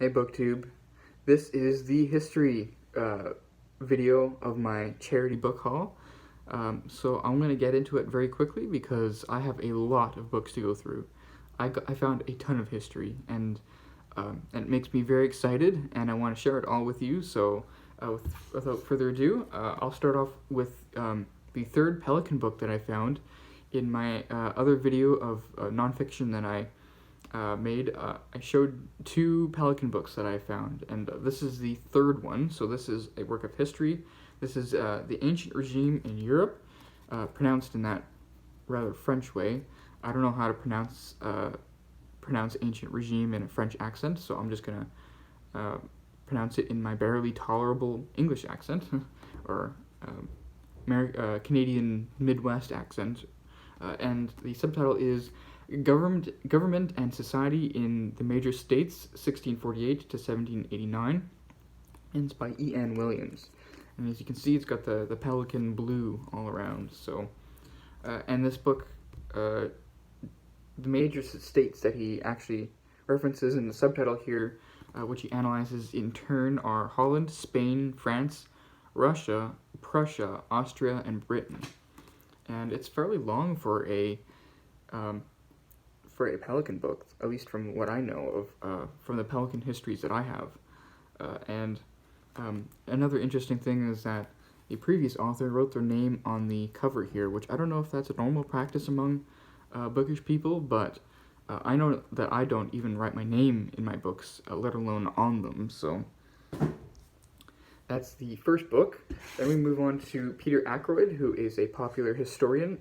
Hey BookTube, this is the history video of my charity book haul. So I'm going to get into it very quickly because I have a lot of books to go through. I found a ton of history and it makes me very excited and I want to share it all with you. So without further ado, I'll start off with the third Pelican book that I found in my other video of nonfiction that I made. I showed two Pelican books that I found, and this is the third one. So this is a work of history. This is the ancient regime in Europe, pronounced in that rather French way. I don't know how to pronounce ancient regime in a French accent, so I'm just gonna pronounce it in my barely tolerable English accent, or Canadian Midwest accent. And the subtitle is Government and Society in the Major States, 1648 to 1789, and it's by E.N. Williams. And as you can see, it's got the pelican blue all around. So, and this book, the major states that he actually references in the subtitle here, which he analyzes in turn, are Holland, Spain, France, Russia, Prussia, Austria, and Britain. And it's fairly long for a Pelican book, at least from what I know of, from the Pelican histories that I have. Another interesting thing is that the previous author wrote their name on the cover here, which I don't know if that's a normal practice among bookish people, but I know that I don't even write my name in my books, let alone on them, so that's the first book. Then we move on to Peter Ackroyd, who is a popular historian.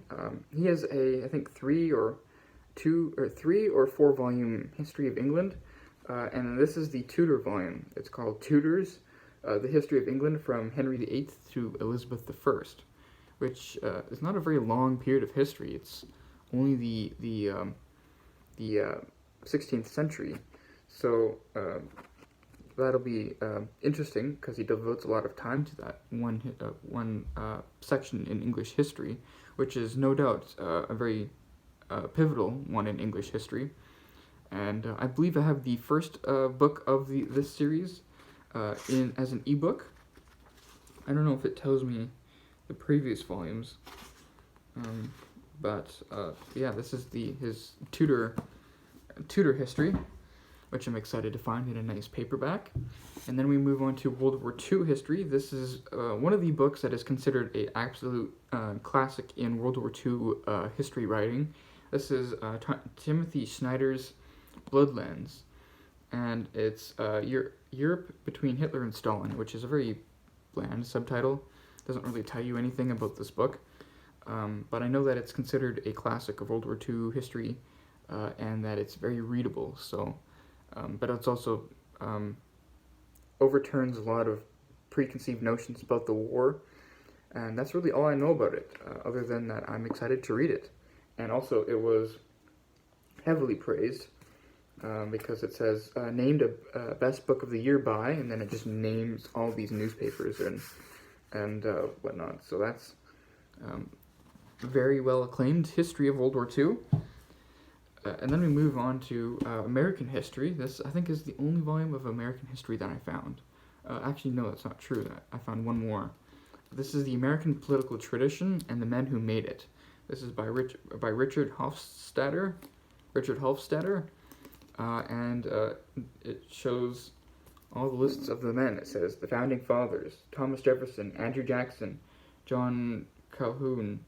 He has I think 3 or 4 volume history of England, and this is the Tutor volume. It's called Tutors, the history of England from Henry VIII to Elizabeth I, which is not a very long period of history. It's only the 16th century, so that'll be interesting because he devotes a lot of time to that one section in English history, which is no doubt a very pivotal one in English history. And I believe I have the first book of this series as an ebook. I don't know if it tells me the previous volumes, but yeah, this is his Tutor history, which I'm excited to find in a nice paperback. And then we move on to World War II history. This is one of the books that is considered an absolute classic in World War II history writing. This is Timothy Snyder's Bloodlands, and it's Europe between Hitler and Stalin, which is a very bland subtitle. Doesn't really tell you anything about this book, but I know that it's considered a classic of World War II history, and that it's very readable. So, but it's also overturns a lot of preconceived notions about the war, and that's really all I know about it, other than that I'm excited to read it. And also, it was heavily praised because it says named a best book of the year by, and then it just names all these newspapers and whatnot. So that's very well acclaimed history of World War II. And then we move on to American history. This, I think, is the only volume of American history that I found. Actually, no, that's not true. I found one more. This is the American Political Tradition and the Men Who Made It. This is by Richard Hofstadter. And it shows all the lists of the men. It says the Founding Fathers: Thomas Jefferson, Andrew Jackson, John Calhoun,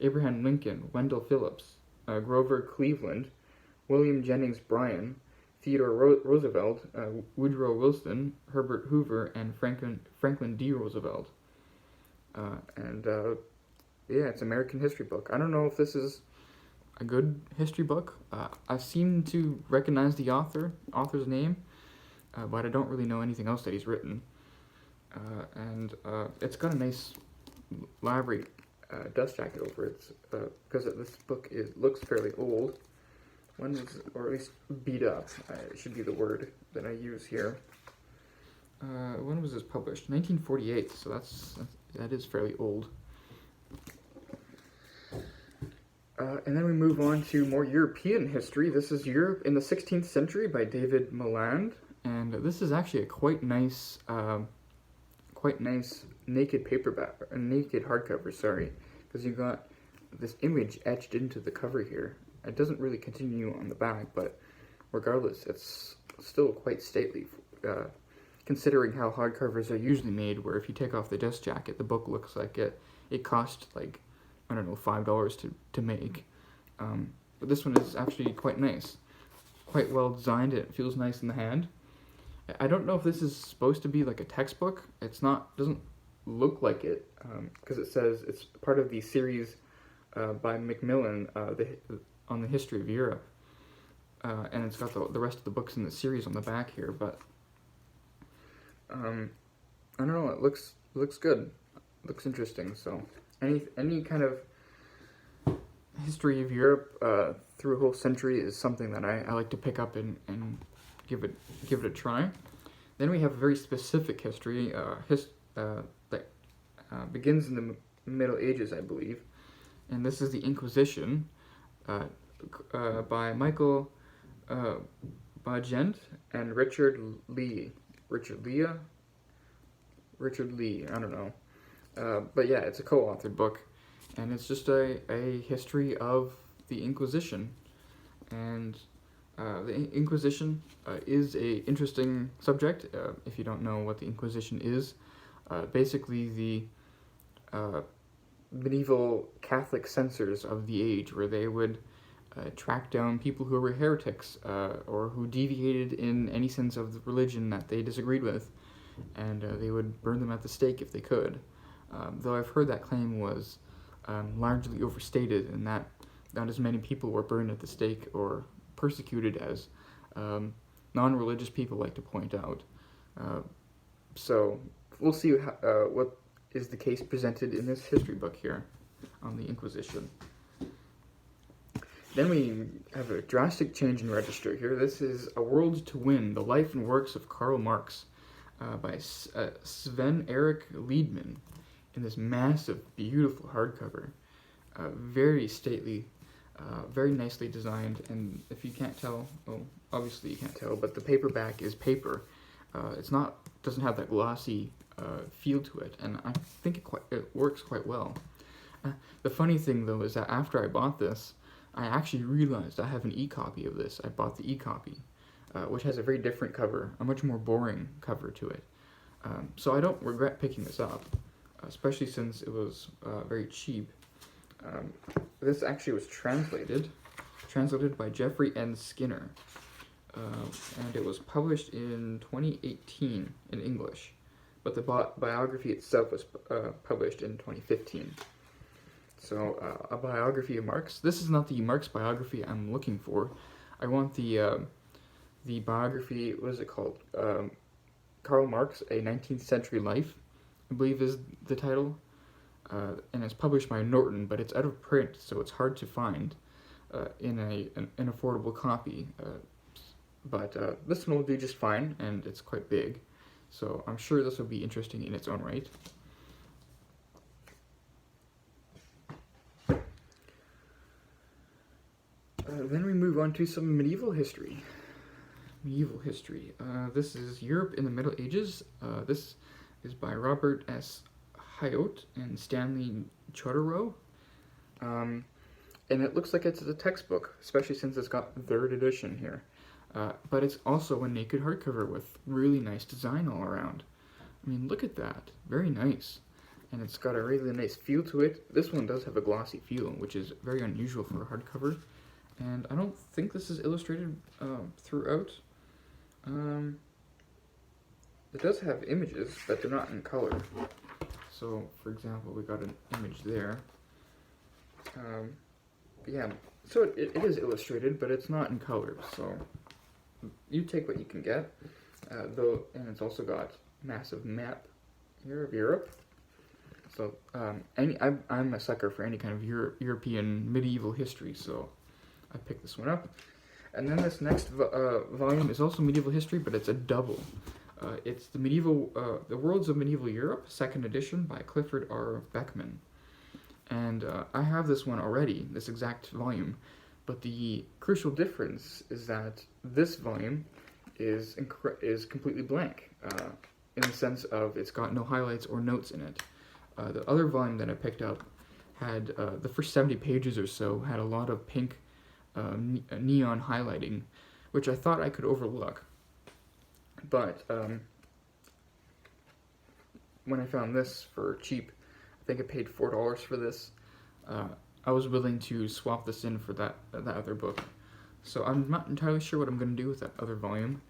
Abraham Lincoln, Wendell Phillips, Grover Cleveland, William Jennings Bryan, Theodore Roosevelt, Woodrow Wilson, Herbert Hoover, and Franklin D. Roosevelt. Yeah, it's an American history book. I don't know if this is a good history book. I seem to recognize the author's name, but I don't really know anything else that he's written. It's got a nice library dust jacket over it, because this book looks fairly old. Or at least beat up, should be the word that I use here. When was this published? 1948, so that is fairly old. And then we move on to more European history. This is Europe in the 16th Century by David Maland, And this is actually a quite nice naked paperback, or naked hardcover, sorry, because you got this image etched into the cover here. It doesn't really continue on the back, but regardless, it's still quite stately, considering how hardcovers are usually made, where if you take off the dust jacket, the book looks like it cost, like, I don't know, $5 to make. But this one is actually quite nice. Quite well designed. It feels nice in the hand. I don't know if this is supposed to be like a textbook. It's not, doesn't look like it, because it says it's part of the series by Macmillan on the history of Europe. And it's got the rest of the books in the series on the back here, but I don't know, it looks good. It looks interesting, so any kind of history of Europe through a whole century is something that I like to pick up and give it a try. Then we have a very specific history that begins in the Middle Ages, I believe, and this is the Inquisition by Michael Bagent and Richard Lee. I don't know, but yeah, it's a co-authored book, and it's just a history of the Inquisition. And the Inquisition is a interesting subject. If you don't know what the Inquisition is, basically the medieval Catholic censors of the age, where they would track down people who were heretics or who deviated in any sense of the religion that they disagreed with, and they would burn them at the stake if they could. Though I've heard that claim was largely overstated, and that not as many people were burned at the stake or persecuted as non-religious people like to point out. So we'll see what is the case presented in this history book here on the Inquisition. Then we have a drastic change in register here. This is A World to Win, The Life and Works of Karl Marx by Sven Erik Liedman in this massive, beautiful hardcover. Very stately, very nicely designed, and if you can't tell, well, obviously you can't tell, but the paperback is paper. Doesn't have that glossy feel to it, and I think it works quite well. The funny thing, though, is that after I bought this, I actually realized I have an e-copy of this. I bought the e-copy, which has a very different cover, a much more boring cover to it. So I don't regret picking this up, especially since it was very cheap. This actually was translated by Jeffrey N. Skinner, and it was published in 2018 in English, but the biography itself was published in 2015. So, a biography of Marx. This is not the Marx biography I'm looking for. I want the biography, what is it called? Karl Marx, A 19th Century Life, I believe is the title. And it's published by Norton, but it's out of print, so it's hard to find in an affordable copy. But this one will do just fine, and it's quite big. So I'm sure this will be interesting in its own right. Then we move on to some medieval history. This is Europe in the Middle Ages. This is by Robert S. Hyote and Stanley Chodorow. And it looks like it's a textbook, especially since it's got 3rd edition here. But it's also a naked hardcover with really nice design all around. I mean, look at that. Very nice. And it's got a really nice feel to it. This one does have a glossy feel, which is very unusual for a hardcover. And I don't think this is illustrated throughout. It does have images, but they're not in color. So, for example, we got an image there. Yeah, so it is illustrated, but it's not in color. So you take what you can get. And it's also got a massive map here of Europe. So I'm a sucker for any kind of European medieval history, so I picked this one up. And then this next volume is also medieval history, but it's a double. It's the Worlds of Medieval Europe, 2nd edition by Clifford R. Beckman. And I have this one already, this exact volume, but the crucial difference is that this volume is completely blank, in the sense of it's got no highlights or notes in it. The other volume that I picked up had the first 70 pages or so had a lot of pink neon highlighting, which I thought I could overlook. But when I found this for cheap, I think I paid $4 for this. I was willing to swap this in for that other book. So I'm not entirely sure what I'm going to do with that other volume,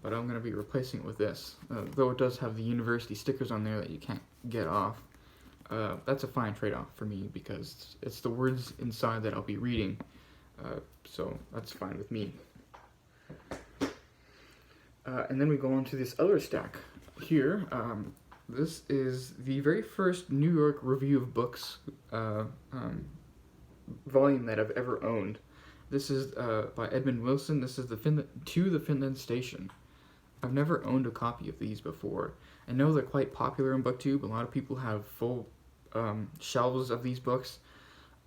but I'm going to be replacing it with this. Though it does have the university stickers on there that you can't get off. That's a fine trade-off for me because it's the words inside that I'll be reading, so that's fine with me. And then we go on to this other stack here. This is the very first New York Review of Books volume that I've ever owned. This is by Edmund Wilson. This is the Finland Station. I've never owned a copy of these before. I know they're quite popular on BookTube. A lot of people have full shelves of these books,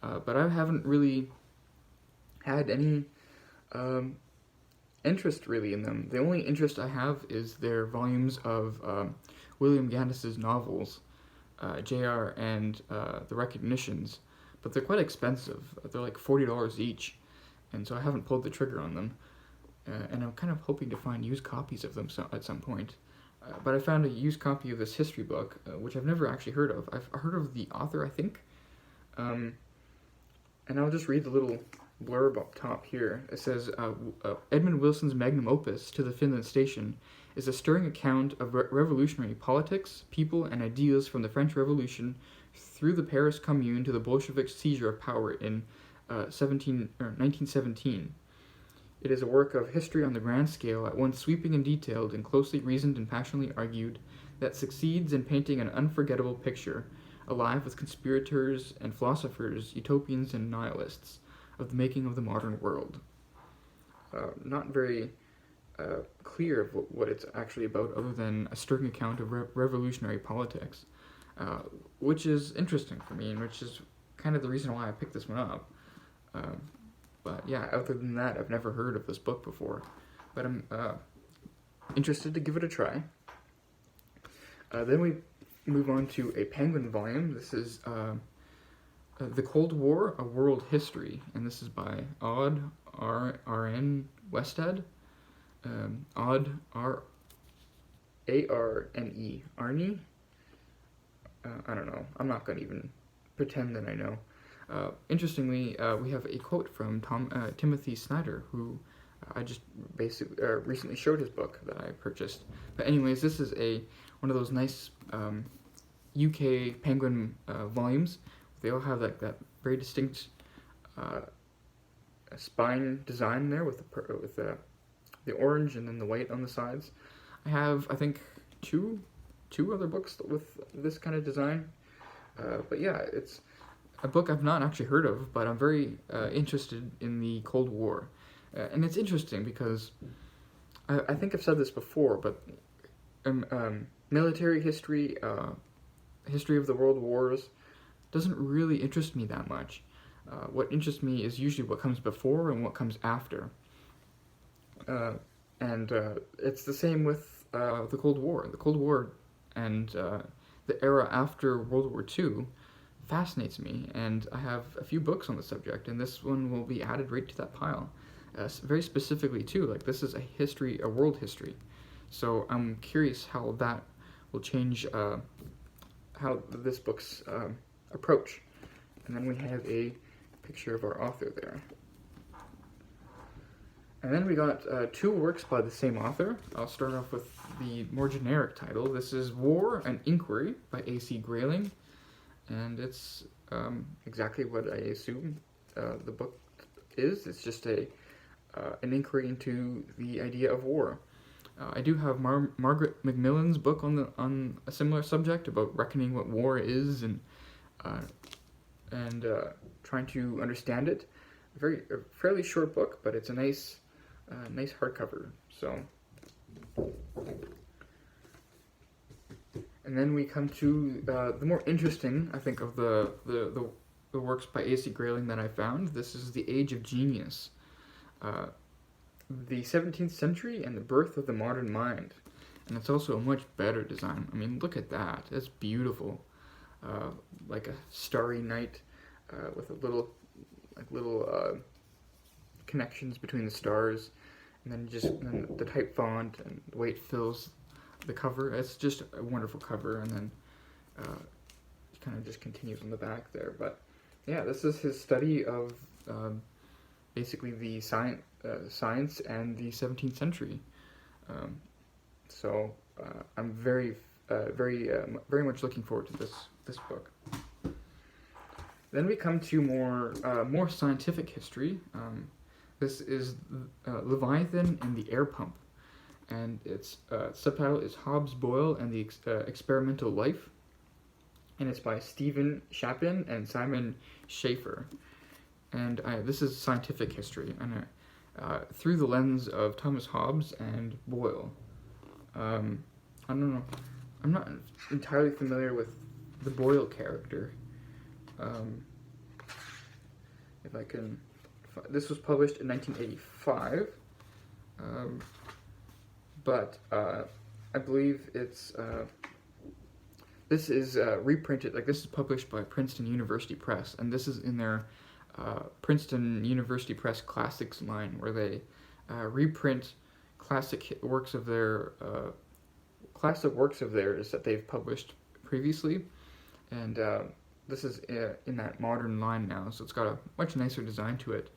but I haven't really had any interest really in them. The only interest I have is their volumes of William Gandis's novels, J.R. and The Recognitions, but they're quite expensive. They're like $40 each, and so I haven't pulled the trigger on them, and I'm kind of hoping to find used copies of them at some point. But I found a used copy of this history book, which I've never actually heard of. I've heard of the author, I think, and I'll just read the little blurb up top here. It says, Edmund Wilson's Magnum Opus, To the Finland Station, is a stirring account of revolutionary politics, people, and ideas from the French Revolution through the Paris Commune to the Bolshevik seizure of power in 1917. It is a work of history on the grand scale, at once sweeping and detailed, and closely reasoned and passionately argued, that succeeds in painting an unforgettable picture, alive with conspirators and philosophers, utopians and nihilists, of the making of the modern world. Not very clear of what it's actually about, other than a stirring account of revolutionary politics, which is interesting for me, and which is kind of the reason why I picked this one up. But yeah, other than that, I've never heard of this book before, but I'm interested to give it a try. Then we move on to a Penguin volume. This is The Cold War, A World History, and this is by Odd R.N. Wested. Odd A-R-N-E. Arnie? I don't know. I'm not going to even pretend that I know. Interestingly, we have a quote from Timothy Snyder, who I just basically recently showed his book that I purchased. But anyways, this is one of those nice UK Penguin volumes. They all have like that very distinct spine design there with the orange and then the white on the sides. I have, I think, two other books with this kind of design. But yeah, it's a book I've not actually heard of, but I'm very interested in the Cold War. And it's interesting because I think I've said this before, but military history, history of the world wars, doesn't really interest me that much. What interests me is usually what comes before and what comes after. And it's the same with the Cold War. The Cold War and the era after World War II fascinates me, and I have a few books on the subject, and this one will be added right to that pile. Very specifically too, like this is a world history, so I'm curious how that will change how this book's approach. And then we have a picture of our author there. And then we got two works by the same author. I'll start off with the more generic title. This is War, an Inquiry by A.C. Grayling. And it's exactly what I assume the book is. It's just an inquiry into the idea of war. I do have Margaret Macmillan's book on a similar subject about reckoning what war is and trying to understand it. A fairly short book, but it's a nice hardcover. So. And then we come to the more interesting, I think, of the works by A.C. Grayling that I found. This is The Age of Genius. the 17th century and the birth of the modern mind. And it's also a much better design. I mean, look at that. It's beautiful. Like a starry night with a little connections between the stars, and then the type font and the way it fills the cover. It's just a wonderful cover, and then it kind of just continues on the back there. But yeah, this is his study of basically the science and the 17th century. So I'm very much looking forward to this book. Then we come to more scientific history. This is Leviathan and the Air Pump, and its subtitle is Hobbes Boyle and the Experimental Life, and it's by Stephen Shapin and Simon Schaefer. And this is scientific history, and through the lens of Thomas Hobbes and Boyle. I don't know. I'm not entirely familiar with the Boyle character. If I can, this was published in 1985, but I believe it's this is reprinted. Like, this is published by Princeton University Press, and this is in their Princeton University Press Classics line, where they reprint classic works of theirs that they've published previously, and this is in that modern line now, so it's got a much nicer design to it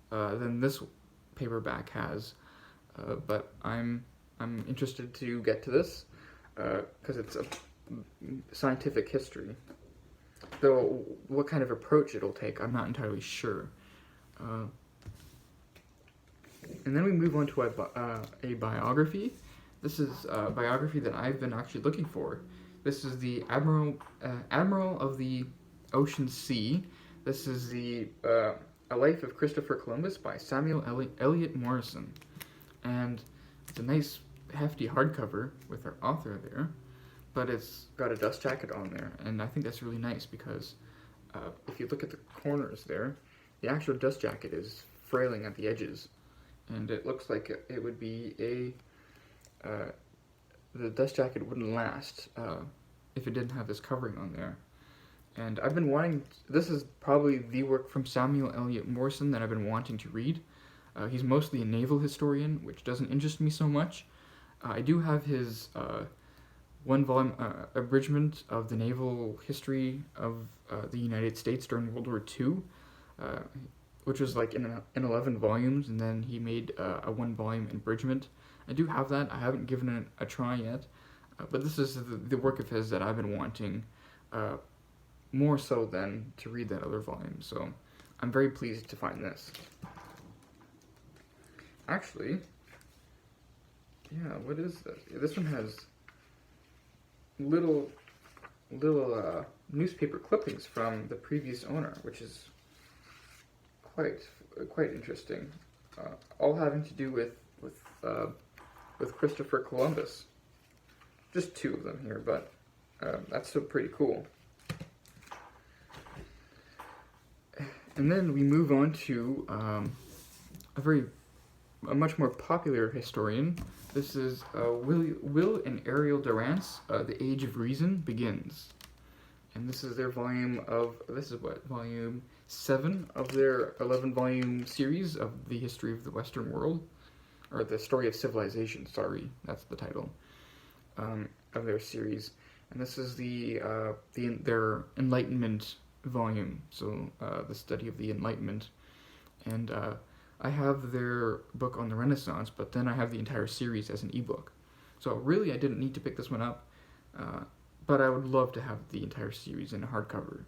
than this paperback has. But I'm interested to get to this because it's a scientific history. Though what kind of approach it'll take, I'm not entirely sure. And then we move on to a biography. This is a biography that I've been actually looking for. This is the Admiral of the Ocean Sea. This is A Life of Christopher Columbus by Samuel Eliot Morison. And it's a nice, hefty hardcover with our author there, but it's got a dust jacket on there, and I think that's really nice because if you look at the corners there, the actual dust jacket is frailing at the edges, and it looks like it would be the dust jacket wouldn't last if it didn't have this covering on there. And I've been wanting, this is probably the work from Samuel Eliot Morison that I've been wanting to read. He's mostly a naval historian, which doesn't interest me so much. I do have his one-volume abridgment of the naval history of the United States during World War II, which was like in 11 volumes, and then he made a one-volume abridgment. I do have that. I haven't given it a try yet, but this is the work of his that I've been wanting more so than to read that other volume, so I'm very pleased to find this. Actually, yeah, what is this? This one has little newspaper clippings from the previous owner, which is quite interesting. All having to do with Christopher Columbus. Just two of them here, but that's still pretty cool. And then we move on to a much more popular historian. This is Will and Ariel Durant's The Age of Reason Begins. And this is their volume 7 of their 11-volume series of the history of the Western world, or the story of civilization, sorry, that's the title of their series. And this is their Enlightenment volume, so the study of the Enlightenment. And I have their book on the Renaissance, but then I have the entire series as an ebook. So really, I didn't need to pick this one up, but I would love to have the entire series in hardcover.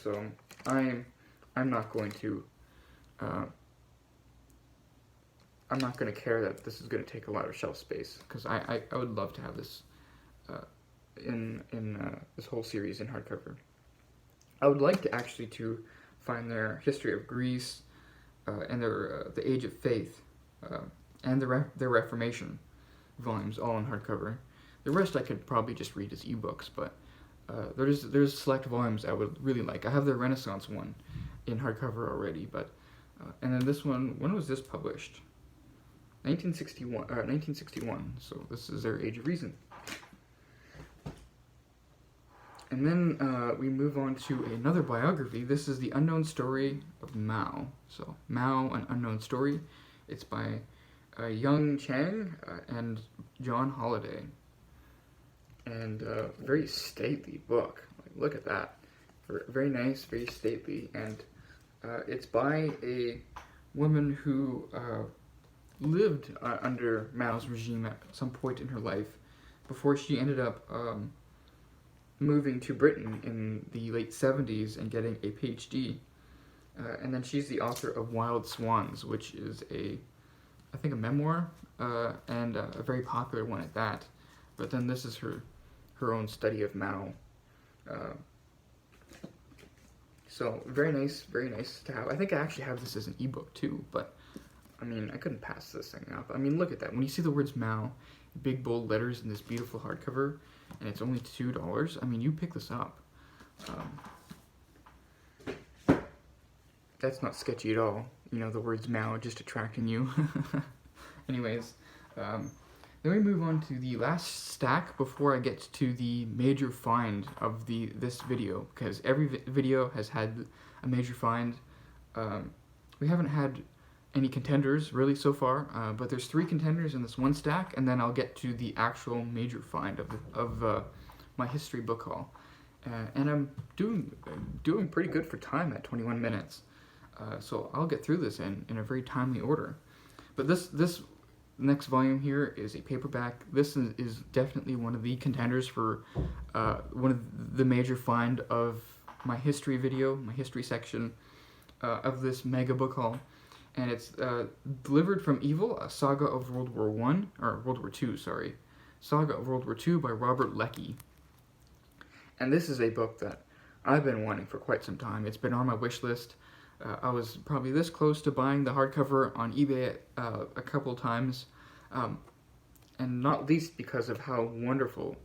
So I'm not going to care that this is going to take a lot of shelf space, because I would love to have this in this whole series in hardcover. I would like to actually to find their history of Greece and their the Age of Faith and their Reformation volumes all in hardcover. The rest I could probably just read as ebooks, but there's select volumes I would really like. I have the Renaissance one in hardcover already, but And then this one, when was this published? 1961, so this is their Age of Reason. And then we move on to another biography. This is the Unknown Story of Mao. So Mao, an Unknown Story. It's by Young Chang and John Holliday. And very stately book. Like, look at that. Very nice, very stately. And it's by a woman who lived under Mao's regime at some point in her life before she ended up moving to Britain in the late 70s and getting a PhD. And then she's the author of Wild Swans, which is I think a memoir, and a very popular one at that. But then this is her own study of Mao. So very nice to have. I think I actually have this as an ebook too, but I mean, I couldn't pass this thing up. I mean, look at that. When you see the words Mao, big bold letters in this beautiful hardcover, and it's only $2, I mean, you pick this up. That's not sketchy at all. You know, the words Mao just attracting you. Anyways, then we move on to the last stack before I get to the major find of this video, because every video has had a major find. We haven't had any contenders really so far, but there's 3 contenders in this one stack, and then I'll get to the actual major find of my history book haul. And I'm doing pretty good for time at 21 minutes, so I'll get through this in a very timely order. But this next volume here is a paperback. This is definitely one of the contenders for one of the major find of my history video, my history section of this mega book haul. And it's Delivered from Evil, a saga of World War II, sorry. Saga of World War II by Robert Leckie. And this is a book that I've been wanting for quite some time. It's been on my wish list. I was probably this close to buying the hardcover on eBay a couple times. And not least because of how wonderful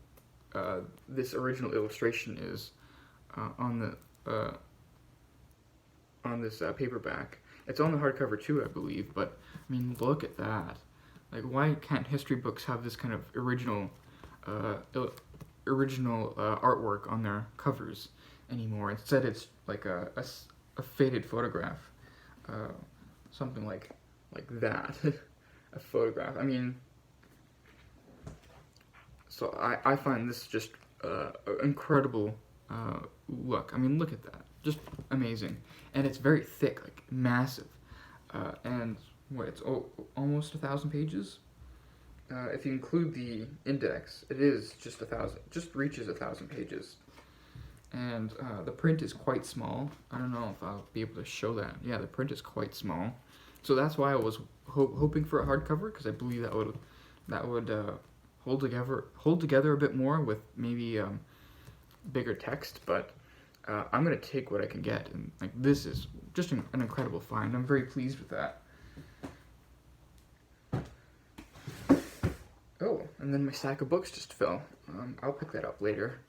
this original illustration is on this paperback. It's on the hardcover too, I believe, but I mean, look at that. Like, why can't history books have this kind of original artwork on their covers anymore? Instead, it's like a faded photograph, something like that, a photograph. I mean, so I find this just an incredible look. I mean, look at that. Just amazing. And it's very thick, like massive. And what, it's almost 1,000 pages? If you include the index, it is just 1,000, just reaches 1,000 pages. And the print is quite small. I don't know if I'll be able to show that. Yeah, the print is quite small. So that's why I was hoping for a hardcover, because I believe that would hold together a bit more with maybe bigger text, but I'm gonna take what I can get, and like, this is just an incredible find. I'm very pleased with that. Oh, and then my stack of books just fell. I'll pick that up later.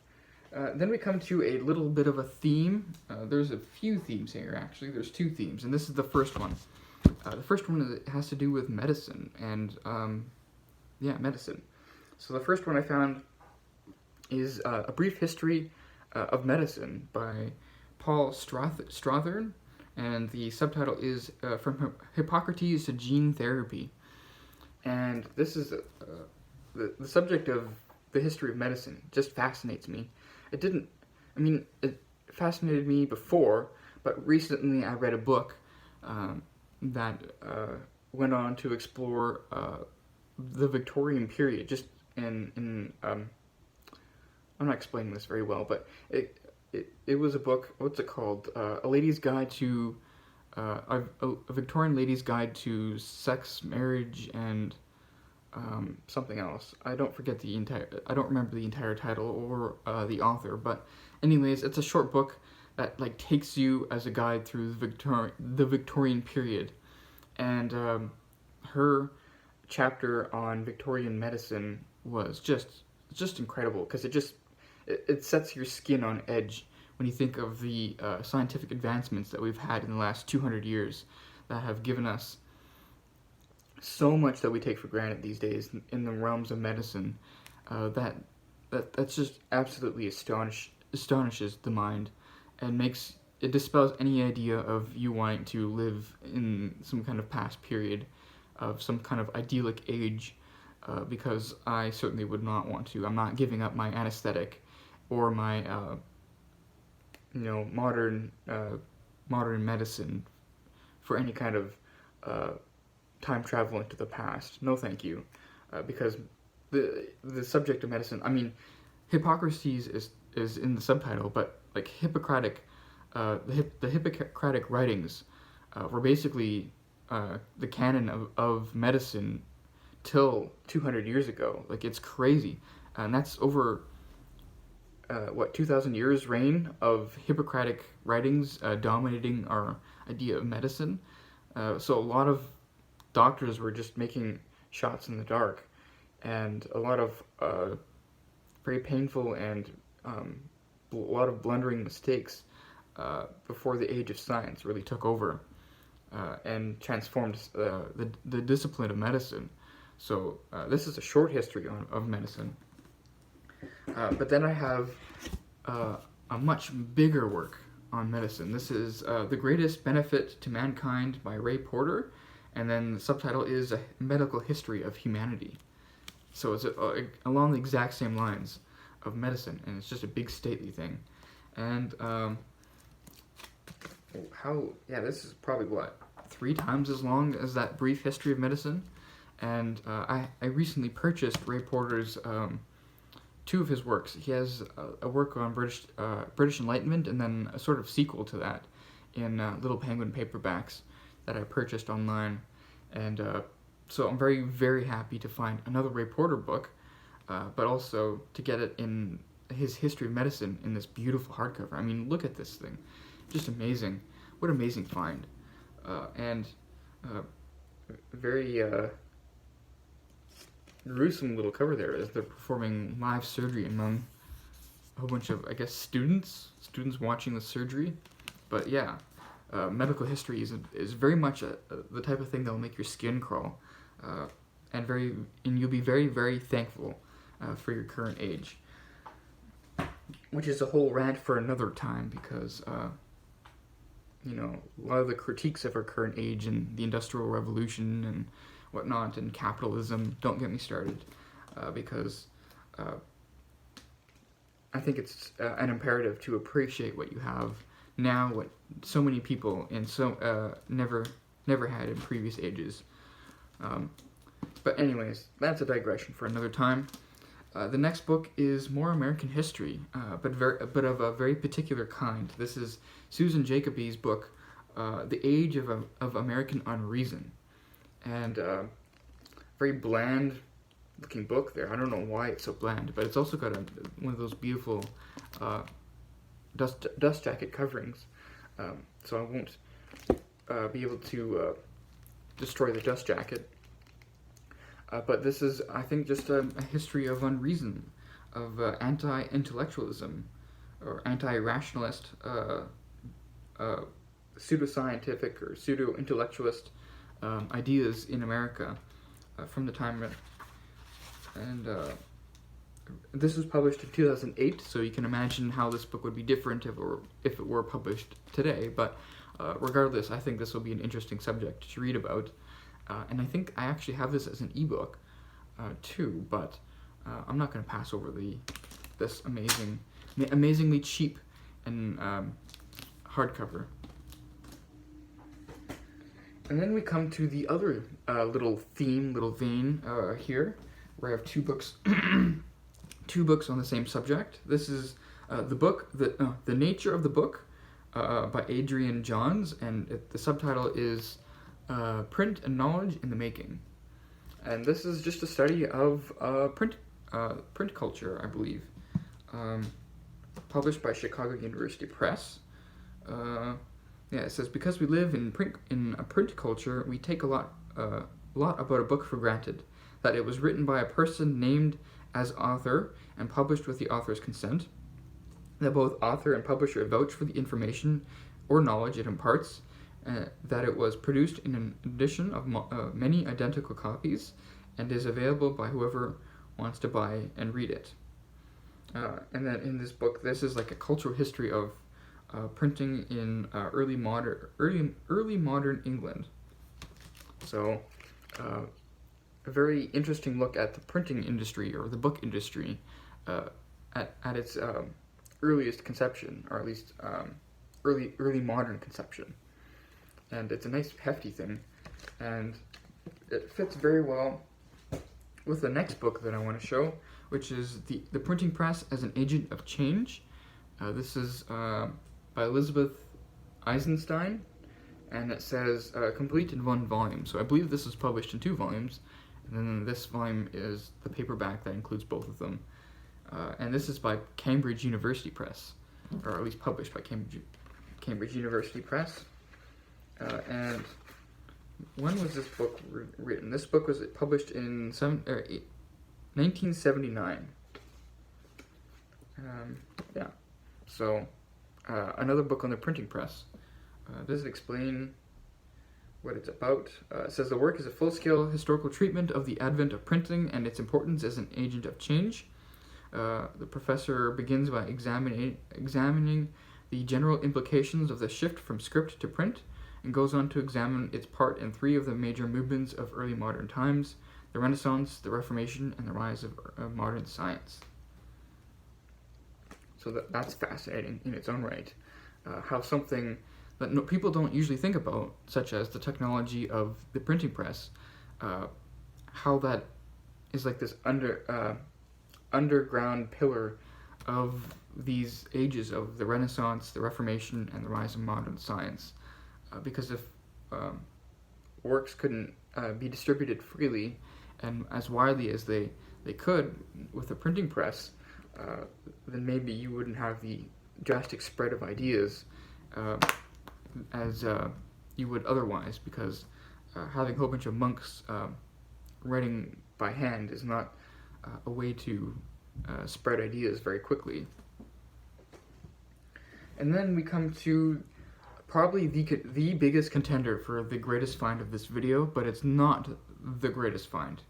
Then we come to a little bit of a theme. There's a few themes here, actually. There's 2 themes, and this is the first one. The first one has to do with medicine, and yeah, medicine. So the first one I found is A Brief History of Medicine by Paul Strathern, and the subtitle is From Hippocrates to Gene Therapy. And this is the subject of the history of medicine just fascinates me. It fascinated me before, but recently I read a book that went on to explore the Victorian period, just in I'm not explaining this very well, but it was a book. What's it called? A Lady's Guide to a Victorian Lady's Guide to Sex, Marriage, and something else. I don't remember the entire title or the author, but anyways, it's a short book that like takes you as a guide through the Victorian period, and her chapter on Victorian medicine was just incredible, because it sets your skin on edge when you think of the scientific advancements that we've had in the last 200 years. that have given us so much that we take for granted these days in the realms of medicine. That's just absolutely astonishes the mind, and it dispels any idea of you wanting to live in some kind of past period of some kind of idyllic age, because I certainly would not want to. I'm not giving up my anesthetic or my modern medicine for any kind of time travel into the past. No, thank you, because the subject of medicine. I mean, Hippocrates is in the subtitle, but like the Hippocratic writings were basically the canon of medicine till 200 years ago. Like, it's crazy, and that's over 2,000 years reign of Hippocratic writings dominating our idea of medicine. So a lot of doctors were just making shots in the dark, and a lot of very painful and a lot of blundering mistakes before the age of science really took over and transformed the discipline of medicine. So this is a short history of medicine. But then I have a much bigger work on medicine. This is The Greatest Benefit to Mankind by Ray Porter, and then the subtitle is A Medical History of Humanity. So it's along the exact same lines of medicine, and it's just a big stately thing. And this is probably 3 times as long as that brief history of medicine. And I recently purchased Ray Porter's 2 of his works. He has a work on British Enlightenment, and then a sort of sequel to that in Little Penguin paperbacks that I purchased online. And so I'm very, very happy to find another Ray Porter book, but also to get it in his History of Medicine in this beautiful hardcover. I mean, look at this thing. Just amazing. What an amazing find. And very gruesome little cover there as they're performing live surgery among a whole bunch of, I guess, students watching the surgery. But yeah, medical history is very much the type of thing that will make your skin crawl, and you'll be very, very thankful for your current age, which is a whole rant for another time, because a lot of the critiques of our current age and the Industrial Revolution and whatnot, and capitalism, don't get me started, because I think it's an imperative to appreciate what you have now, what so many people never had in previous ages. But anyways, that's a digression for another time. The next book is more American history, but of a very particular kind. This is Susan Jacoby's book, The Age of American Unreason. And very bland looking book there. I don't know why it's so bland, but it's also got one of those beautiful dust jacket coverings. So I won't be able to destroy the dust jacket. But this is, I think, just a history of unreason, of anti-intellectualism, or anti-rationalist, pseudoscientific or pseudo-intellectualist ideas in America from the time. And this was published in 2008, so you can imagine how this book would be different if it were published today. But regardless, I think this will be an interesting subject to read about. And I think I actually have this as an ebook too, but I'm not going to pass over this amazingly cheap and hardcover. And then we come to the other little vein here, where I have 2 books, 2 books on the same subject. This is The Nature of the Book by Adrian Johns, and the subtitle is Print and Knowledge in the Making. And this is just a study of print culture, I believe, published by Chicago University Press. It says, because we live in a print culture, we take a lot about a book for granted. That it was written by a person named as author and published with the author's consent. That both author and publisher vouch for the information or knowledge it imparts, that it was produced in an edition of many identical copies and is available by whoever wants to buy and read it. And then in this book, this is like a cultural history of printing in early modern England. So a very interesting look at the printing industry, or the book industry, at its earliest conception, or at least early modern conception. And it's a nice hefty thing, and it fits very well with the next book that I want to show, which is the Printing Press as an Agent of Change. This is by Elizabeth Eisenstein, and it says complete in 1 volume. So I believe this was published in 2 volumes, and then this volume is the paperback that includes both of them. And this is by Cambridge University Press, or at least published by Cambridge University Press. And when was this book written? This book was published in 1979. Yeah. So another book on the printing press. Does it explain what it's about? It says the work is a full-scale historical treatment of the advent of printing and its importance as an agent of change. The professor begins by examining the general implications of the shift from script to print, and goes on to examine its part in 3 of the major movements of early modern times: the Renaissance, the Reformation, and the rise of modern science. So that's fascinating in its own right. How something that people don't usually think about, such as the technology of the printing press, how that is like this underground pillar of these ages of the Renaissance, the Reformation, and the rise of modern science. Because if works couldn't be distributed freely and as widely as they could with a printing press, then maybe you wouldn't have the drastic spread of ideas as you would otherwise, because having a whole bunch of monks writing by hand is not a way to spread ideas very quickly. And then we come to probably the biggest contender for the greatest find of this video, but it's not the greatest find.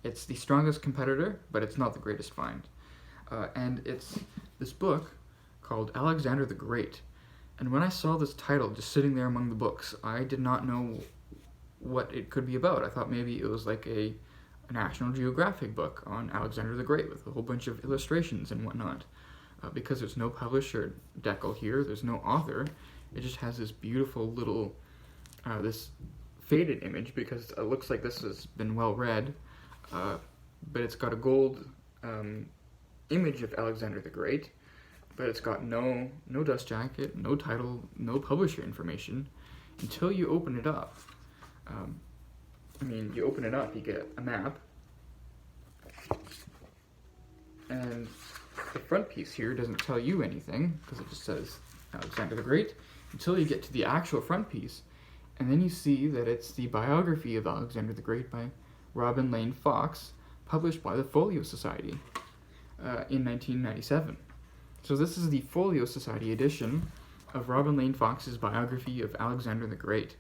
It's the strongest competitor, but it's not the greatest find. And it's this book called Alexander the Great. And when I saw this title just sitting there among the books, I did not know what it could be about. I thought maybe it was like a National Geographic book on Alexander the Great with a whole bunch of illustrations and whatnot. Because there's no publisher decal here, there's no author. It just has this beautiful little, this faded image, because it looks like this has been well read, but it's got a gold image of Alexander the Great, but it's got no dust jacket, no title, no publisher information, until you open it up. You open it up, you get a map, and the front piece here doesn't tell you anything, because it just says Alexander the Great, until you get to the actual front piece, and then you see that it's the biography of Alexander the Great by Robin Lane Fox, published by the Folio Society in 1997. So this is the Folio Society edition of Robin Lane Fox's biography of Alexander the Great,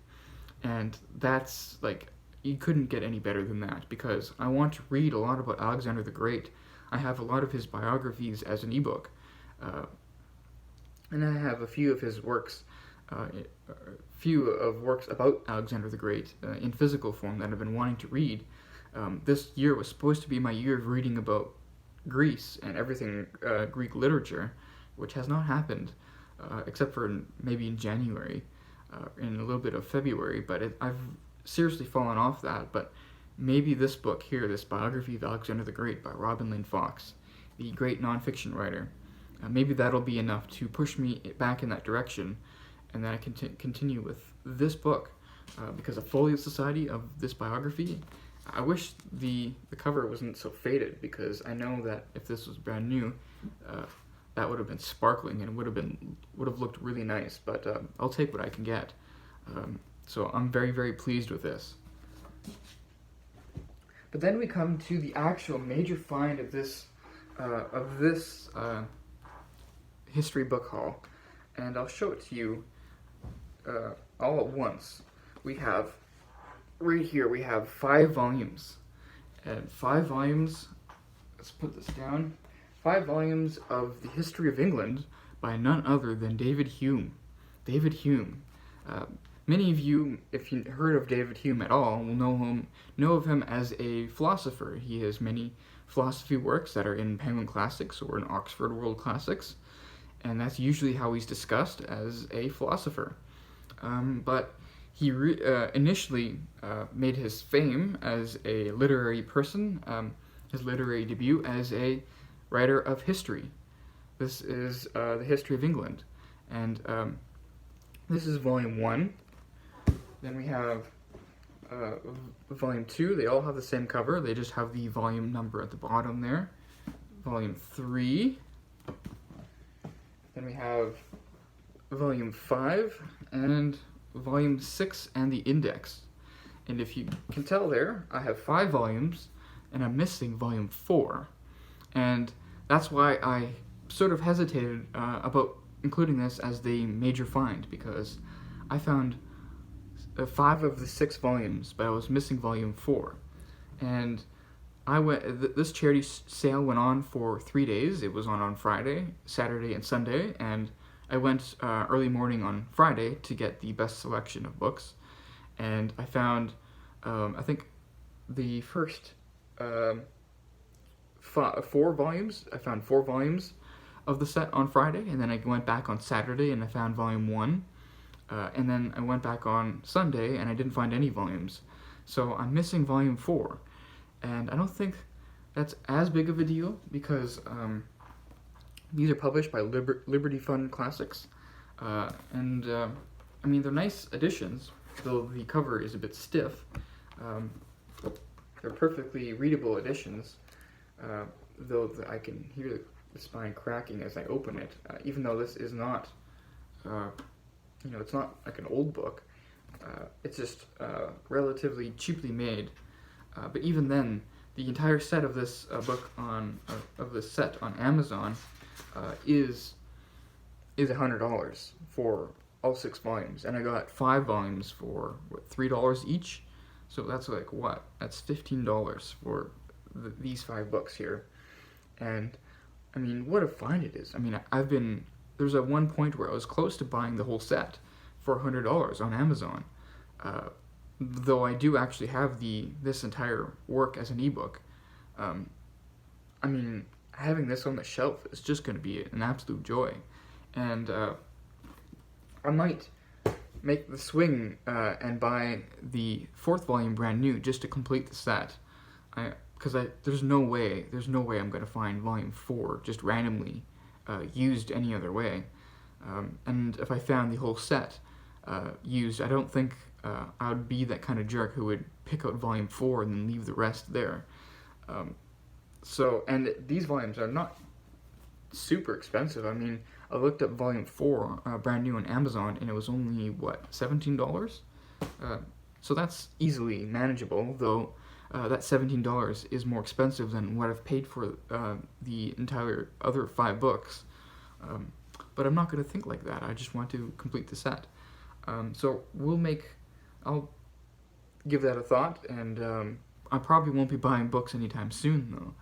and that's like, you couldn't get any better than that, because I want to read a lot about Alexander the Great. I have a lot of his biographies as an ebook, and I have a few of his works, works about Alexander the Great in physical form that I've been wanting to read. This year was supposed to be my year of reading about Greece and everything Greek literature, which has not happened, except for maybe in January, in a little bit of February, but I've seriously fallen off that. But maybe this book here, this biography of Alexander the Great by Robin Lane Fox, the great nonfiction writer, maybe that'll be enough to push me back in that direction, and then I can continue with this book, because a Folio Society of this biography, I wish the cover wasn't so faded, because I know that if this was brand new, that would have been sparkling and would have looked really nice. But I'll take what I can get. So I'm very, very pleased with this. But then we come to the actual major find of this history book haul, and I'll show it to you all at once. We have, right here, we have 5 volumes. And 5 volumes, let's put this down, 5 volumes of the history of England by none other than David Hume. David Hume. Many of you, if you heard of David Hume at all, will know of him as a philosopher. He has many philosophy works that are in Penguin Classics or in Oxford World Classics, and that's usually how he's discussed, as a philosopher. But he initially made his fame as a literary person, his literary debut as a writer of history. This is the history of England, and this is volume 1. Then we have volume 2. They all have the same cover, they just have the volume number at the bottom there. Volume 3. Then we have volume 5 and volume 6 and the index. And if you can tell there, I have 5 volumes and I'm missing volume 4. And that's why I sort of hesitated about including this as the major find, because I found 5 of the 6 volumes, but I was missing volume 4. And I went. This charity sale went on for 3 days. It was on Friday, Saturday, and Sunday, and I went early morning on Friday to get the best selection of books, and I found, I think, the first 4 volumes. I found 4 volumes of the set on Friday, and then I went back on Saturday and I found volume 1. And then I went back on Sunday and I didn't find any volumes. So I'm missing volume 4. And I don't think that's as big of a deal, because these are published by Liberty Fund Classics. I mean, they're nice editions, though the cover is a bit stiff. They're perfectly readable editions, though I can hear the spine cracking as I open it, even though this is not... it's not like an old book. It's just relatively cheaply made. But even then, the entire set of this book of this set on Amazon is $100 for all 6 volumes, and I got 5 volumes for $3 each. So that's like what? That's $15 for these 5 books here. And I mean, what a find it is. I mean, there's at one point where I was close to buying the whole set for $100 on Amazon, though I do actually have this entire work as an ebook. I mean, having this on the shelf is just going to be an absolute joy, and I might make the swing and buy the 4th volume brand new just to complete the set. Because there's no way I'm going to find volume 4 just randomly used any other way. And if I found the whole set used, I don't think I would be that kind of jerk who would pick out volume 4 and then leave the rest there. And these volumes are not super expensive. I mean, I looked up volume 4 brand new on Amazon, and it was only, what, $17? So that's easily manageable, though that $17 is more expensive than what I've paid for the entire other 5 books. But I'm not going to think like that. I just want to complete the set. So I'll give that a thought, and I probably won't be buying books anytime soon, though,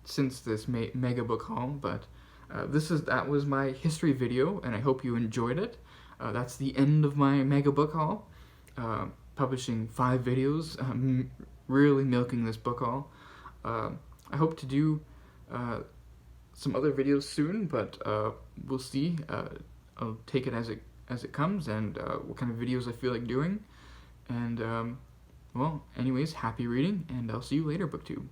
since this mega book haul. But that was my history video, and I hope you enjoyed it. That's the end of my mega book haul. Publishing 5 videos, really milking this book haul. I hope to do some other videos soon, but we'll see. I'll take it as it comes, and what kind of videos I feel like doing. And well, anyways, happy reading, and I'll see you later, BookTube.